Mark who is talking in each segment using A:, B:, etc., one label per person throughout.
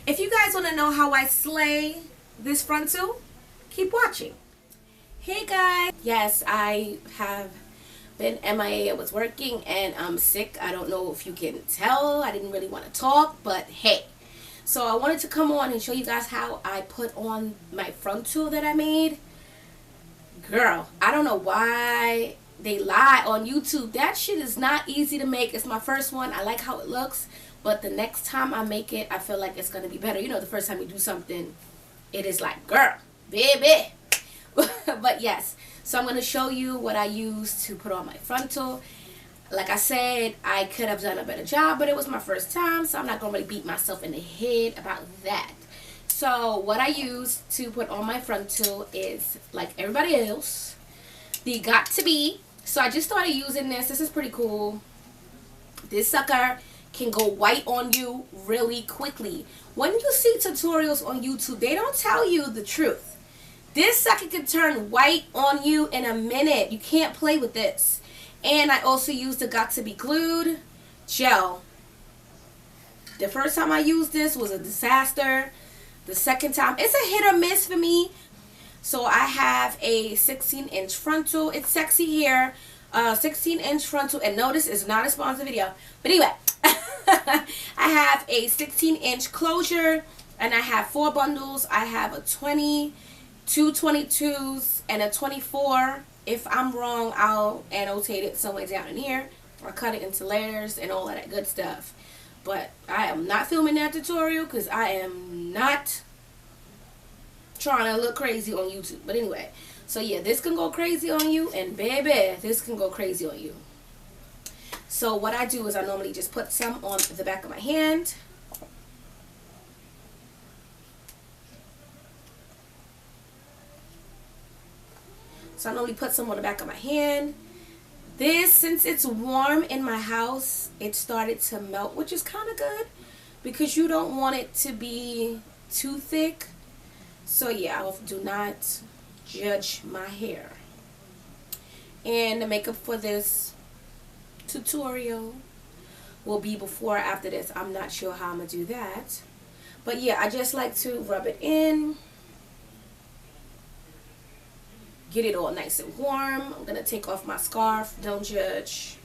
A: If you guys want to know how I slay this frontal, keep watching. Hey guys, yes, I have been MIA. I was working and I'm sick. I don't know if you can tell. I didn't really want to talk, but hey. So I wanted to come on and show you guys how I put on my frontal that I made. Girl, I don't know why they lie on YouTube. That shit is not easy to make. It's my first one. I like how it looks, but the next time I make it, I feel like it's going to be better. You know, the first time you do something, it is like, girl, baby. But yes, so I'm going to show you what I use to put on my frontal. Like I said, I could have done a better job, but it was my first time, so I'm not going to really beat myself in the head about that. So what I use to put on my frontal is, like everybody else, the Got To Be. So I just started using this. This is pretty cool. This sucker can go white on you really quickly. When you see tutorials on YouTube, they don't tell you the truth. This sucker can turn white on you in a minute. You can't play with this. And I also use the Got To Be Glued gel. The first time I used this was a disaster. The second time, it's a hit or miss for me. So I have a 16-inch frontal. It's Cexxy here. 16-inch frontal. And no, this is not a sponsored video. But anyway, I have a 16-inch closure. And I have 4 bundles. I have a 20, 2 22s, and a 24. If I'm wrong, I'll annotate it somewhere down in here. Or cut it into layers and all of that good stuff. But I am not filming that tutorial because I am not trying to look crazy on YouTube. But anyway, so yeah, this can go crazy on you, and baby, this can go crazy on you. So what I do is I normally just put some on the back of my hand. So I normally put some on the back of my hand. This, since it's warm in my house, it started to melt, which is kind of good because you don't want it to be too thick. So yeah, do not judge my hair. And the makeup for this tutorial will be before or after this. I'm not sure how I'm going to do that. But yeah, I just like to rub it in. Get it all nice and warm. I'm going to take off my scarf. Don't judge.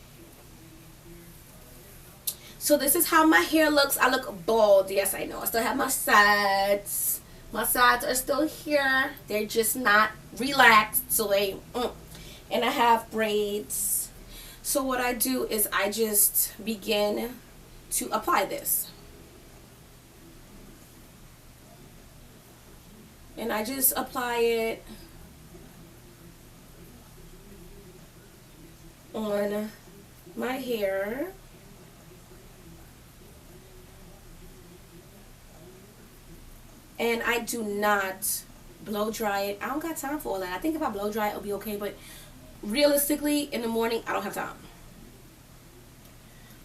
A: So this is how my hair looks. I look bald. Yes, I know. I still have my sides. My sides are still here. They're just not relaxed. So they... And I have braids. So what I do is I just begin to apply this. And I just apply it on my hair. And I do not blow dry it. I don't got time for all that. I think if I blow dry it, it'll be okay, but realistically in the morning I don't have time.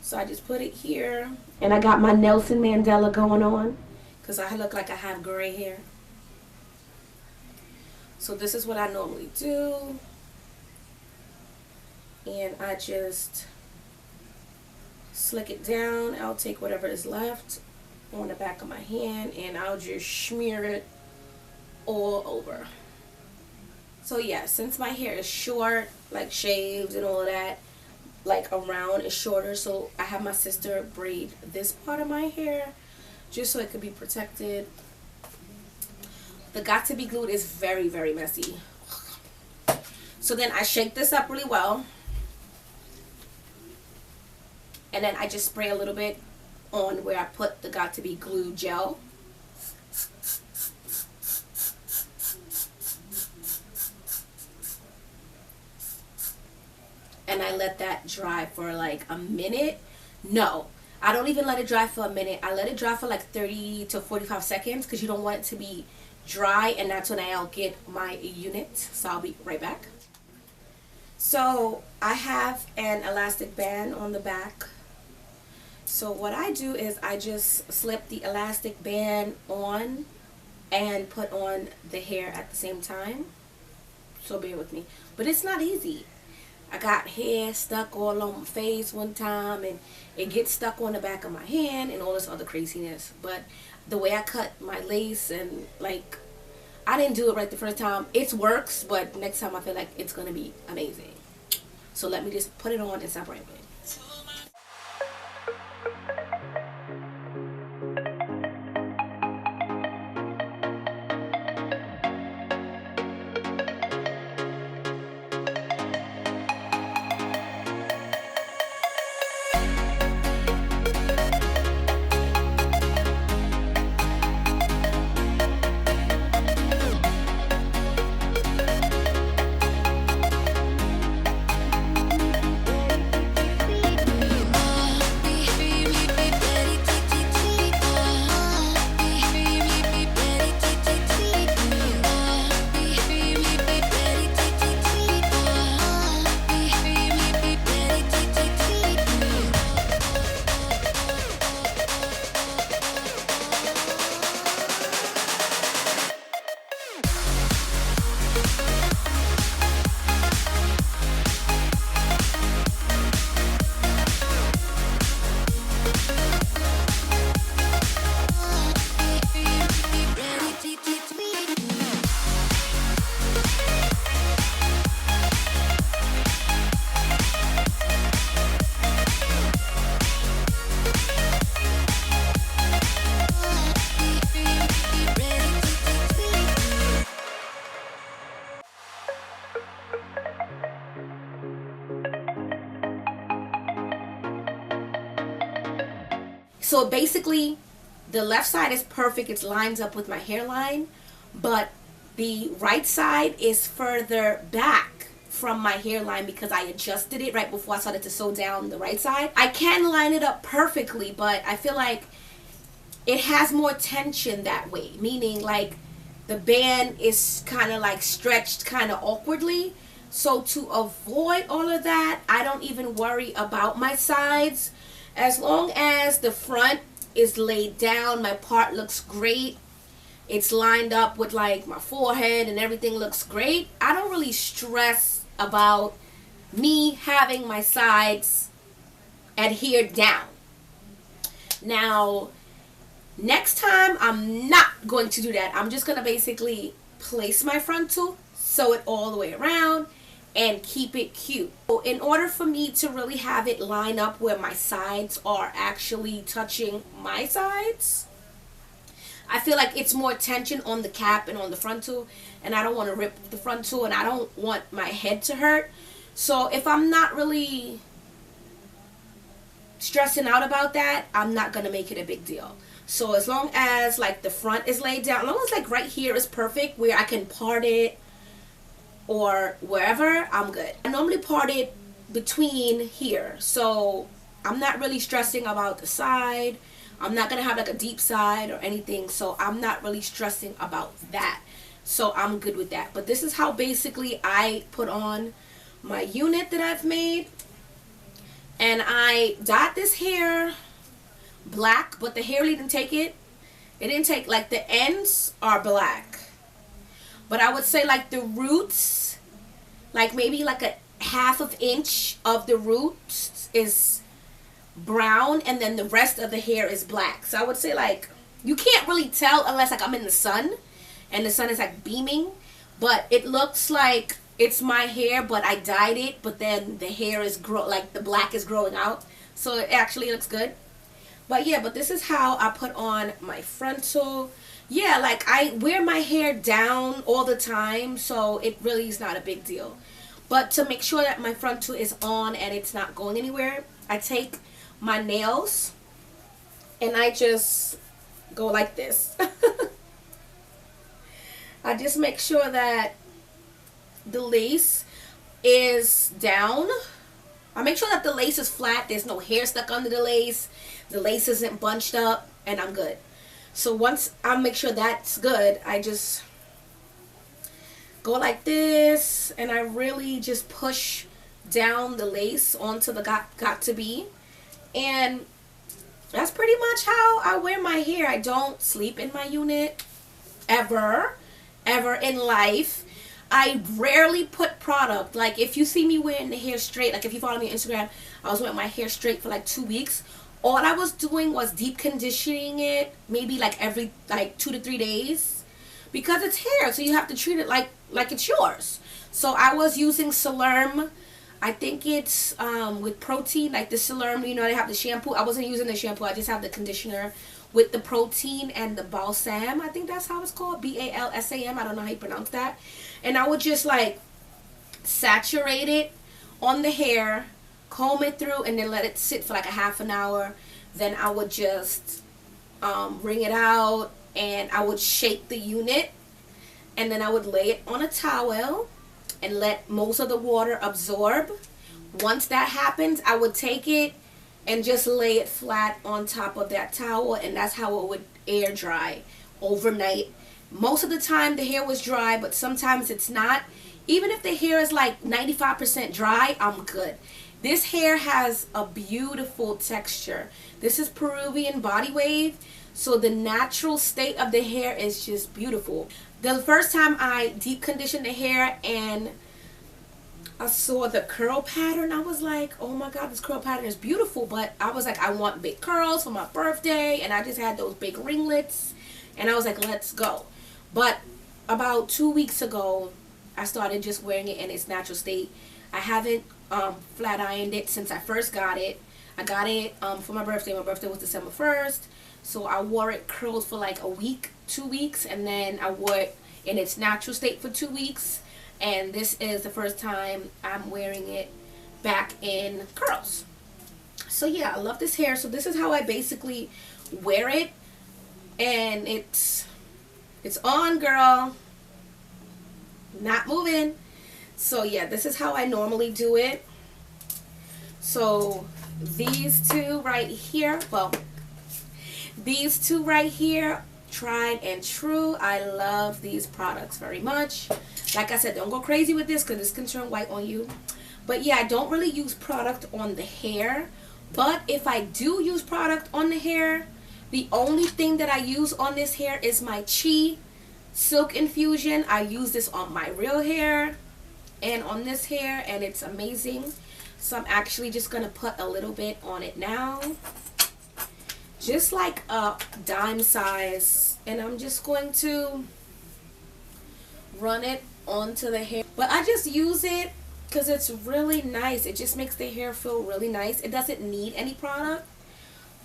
A: So I just put it here, and I got my Nelson Mandela going on because I look like I have gray hair. So this is what I normally do. And I just slick it down. I'll take whatever is left on the back of my hand and I'll just smear it all over. So yeah, since my hair is short, like shaved and all of that, like around is shorter, so I have my sister braid this part of my hair just so it could be protected. The Got To Be Glued is very, very messy. So then I shake this up really well. And then I just spray a little bit on where I put the Got To Be Glue gel. And I let that dry for like a minute. No, I don't even let it dry for a minute. I let it dry for like 30 to 45 seconds because you don't want it to be dry, and that's when I'll get my unit. So I'll be right back. So I have an elastic band on the back. So what I do is I just slip the elastic band on and put on the hair at the same time. So bear with me. But it's not easy. I got hair stuck all on my face one time, and it gets stuck on the back of my hand and all this other craziness. But the way I cut my lace, and like, I didn't do it right the first time. It works, but next time I feel like it's gonna be amazing. So let me just put it on and stop rambling. So basically, the left side is perfect. It lines up with my hairline, but the right side is further back from my hairline because I adjusted it right before I started to sew down the right side. I can line it up perfectly, but I feel like it has more tension that way, meaning like the band is kind of like stretched kind of awkwardly. So to avoid all of that, I don't even worry about my sides. As long as the front is laid down, my part looks great, it's lined up with like my forehead and everything looks great, I don't really stress about me having my sides adhered down. Now, next time I'm not going to do that. I'm just going to basically place my frontal, sew it all the way around, and keep it cute. So in order for me to really have it line up where my sides are actually touching my sides, I feel like it's more tension on the cap and on the frontal, and I don't want to rip the frontal, and I don't want my head to hurt. So if I'm not really stressing out about that, I'm not going to make it a big deal. So as long as like the front is laid down, as long as like right here is perfect where I can part it or wherever, I'm good. I normally part it between here, so I'm not really stressing about the side. I'm not gonna have like a deep side or anything, so I'm not really stressing about that. So I'm good with that. But this is how basically I put on my unit that I've made. And I dyed this hair black, but the hair didn't take it. It didn't take, like the ends are black. But I would say like the roots, like maybe like a half of inch of the roots is brown, and then the rest of the hair is black. So I would say like, you can't really tell unless like I'm in the sun and the sun is like beaming, but it looks like it's my hair, but I dyed it, but then the hair is like the black is growing out, so it actually looks good. But yeah, but this is how I put on my frontal. Yeah, like I wear my hair down all the time, so it really is not a big deal. But to make sure that my frontal is on and it's not going anywhere, I take my nails and I just go like this. I just make sure that the lace is down. I make sure that the lace is flat. There's no hair stuck under the lace isn't bunched up, and I'm good. So once I make sure that's good, I just go like this, and I really just push down the lace onto the got to be. And that's pretty much how I wear my hair. I don't sleep in my unit ever in life. I rarely put product. Like if you see me wearing the hair straight, like if you follow me on Instagram, I was wearing my hair straight for like 2 weeks. all I was doing was deep conditioning it, maybe like every like 2 to 3 days, because it's hair, so you have to treat it like it's yours. So I was using Salerm. I think it's with protein, like the Salerm. You know, they have the shampoo. I wasn't using the shampoo. I just have the conditioner with the protein and the balsam. I think that's how it's called, BALSAM. I don't know how you pronounce that. And I would just like saturate it on the hair, comb it through, and then let it sit for like a half an hour. Then I would just wring it out, and I would shake the unit, and then I would lay it on a towel and let most of the water absorb. Once that happens, I would take it and just lay it flat on top of that towel, and that's how it would air dry overnight. Most of the time the hair was dry, but sometimes it's not. Even if the hair is like 95% dry, I'm good. This hair has a beautiful texture. This is Peruvian body wave, so the natural state of the hair is just beautiful. The first time I deep conditioned the hair and I saw the curl pattern, I was like, oh my god, this curl pattern is beautiful. But I was like, I want big curls for my birthday, and I just had those big ringlets, and I was like, let's go. But about 2 weeks ago, I started just wearing it in its natural state. I haven't flat ironed it since I first got it. I got it for my birthday. My birthday was December 1st. So I wore it curled for like a week, 2 weeks, and then I wore it in its natural state for 2 weeks. And this is the first time I'm wearing it back in curls. So yeah, I love this hair. So this is how I basically wear it. And it's on, girl. Not moving. So yeah, this is how I normally do it. So these two right here, well, these two right here, tried and true. I love these products very much. Like I said, don't go crazy with this because this can turn white on you. But yeah, I don't really use product on the hair. But if I do use product on the hair, the only thing that I use on this hair is my Chi Silk Infusion. I use this on my real hair and on this hair, and it's amazing. So I'm actually just going to put a little bit on it now. Just like a dime size. And I'm just going to run it onto the hair. But I just use it because it's really nice. It just makes the hair feel really nice. It doesn't need any product.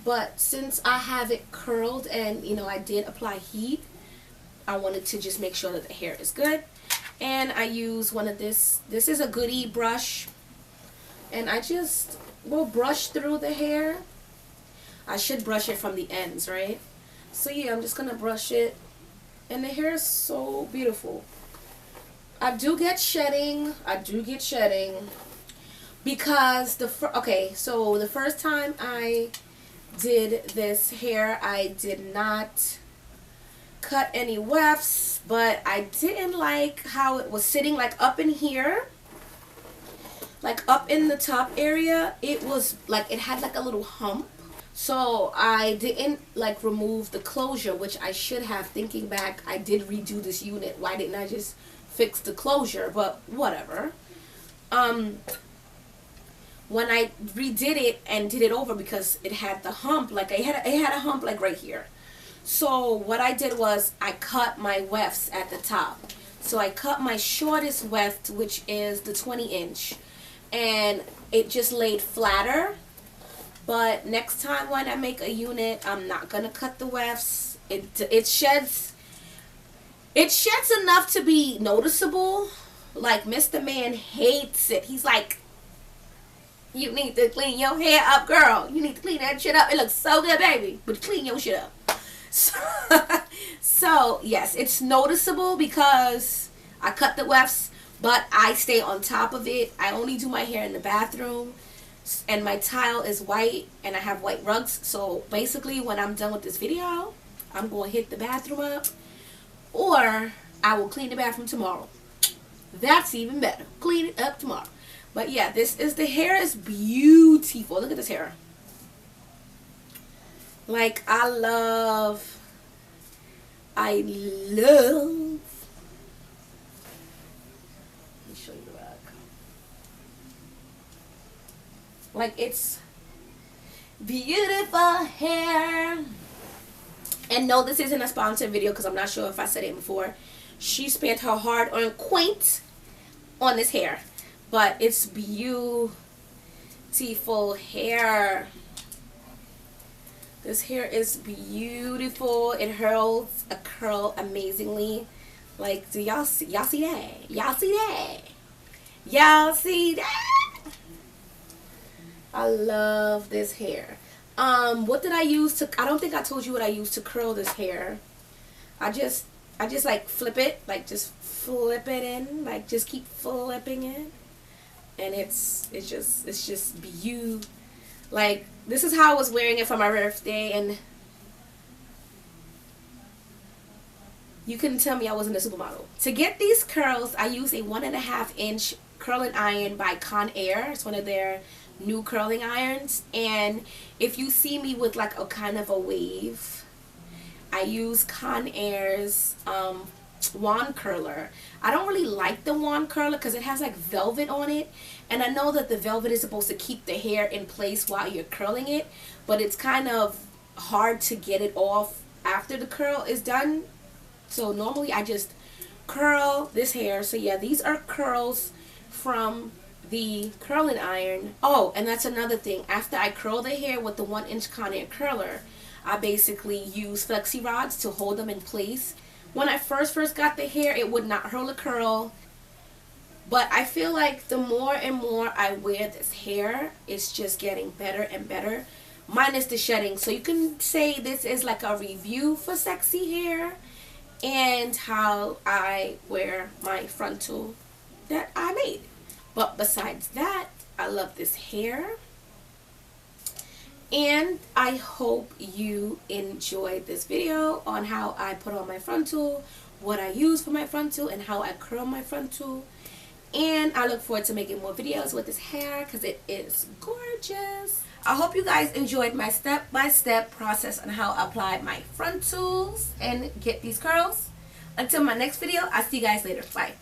A: But since I have it curled and, you know, I did apply heat, I wanted to just make sure that the hair is good. And I use one of this is a Goodie brush. And I just will brush through the hair. I should brush it from the ends, right? So yeah, I'm just going to brush it. And the hair is so beautiful. I do get shedding. Because okay, so the first time I did this hair, I did not cut any wefts, but I didn't like how it was sitting like up in here, like up in the top area. It was like it had like a little hump, so I didn't like remove the closure, which I should have. Thinking back, I did redo this unit. Why didn't I just fix the closure? But whatever. When I redid it and did it over, because it had the hump, like it had a hump like right here. So what I did was I cut my wefts at the top. So I cut my shortest weft, which is the 20-inch, and it just laid flatter. But next time when I make a unit, I'm not gonna cut the wefts. It sheds enough to be noticeable. Like Mr. Man hates it. He's like, you need to clean your hair up, girl. You need to clean that shit up. It looks so good, baby, but clean your shit up. So yes, it's noticeable because I cut the wefts, but I stay on top of it. I only do my hair in the bathroom, and my tile is white, and I have white rugs. So basically, when I'm done with this video, I'm going to hit the bathroom up, or I will clean the bathroom tomorrow. That's even better. Clean it up tomorrow. But yeah, the hair is beautiful. Look at this hair. Like, I love. Let me show you the back. Like, it's Beautiful hair. And no, this isn't a sponsored video because I'm not sure if I said it before. She spent her hard-earned quaint on this hair, but it's beautiful hair. This hair is beautiful. It holds a curl amazingly. Like, do y'all see that? Y'all see that? Y'all see that? I love this hair. What did I use to, I don't think I told you what I used to curl this hair. I just like flip it, like just flip it in, like just keep flipping it. And it's just beautiful. Like, this is how I was wearing it for my birthday, and you couldn't tell me I wasn't a supermodel. To get these curls, I use a 1.5-inch curling iron by Conair. It's one of their new curling irons. And if you see me with like a kind of a wave, I use Conair's wand curler. I don't really like the wand curler because it has like velvet on it, and I know that the velvet is supposed to keep the hair in place while you're curling it, but it's kind of hard to get it off after the curl is done. So normally I just curl this hair. So yeah, these are curls from the curling iron. Oh, and that's another thing. After I curl the hair with the 1-inch Conair curler, I basically use flexi rods to hold them in place. When I first got the hair, it would not hold a curl, but I feel like the more and more I wear this hair, it's just getting better and better, minus the shedding. So you can say this is like a review for Cexxy hair and how I wear my frontal that I made. But besides that, I love this hair. And I hope you enjoyed this video on how I put on my frontal, what I use for my frontal, and how I curl my frontal. And I look forward to making more videos with this hair because it is gorgeous. I hope you guys enjoyed my step-by-step process on how I apply my frontals and get these curls. Until my next video, I'll see you guys later. Bye.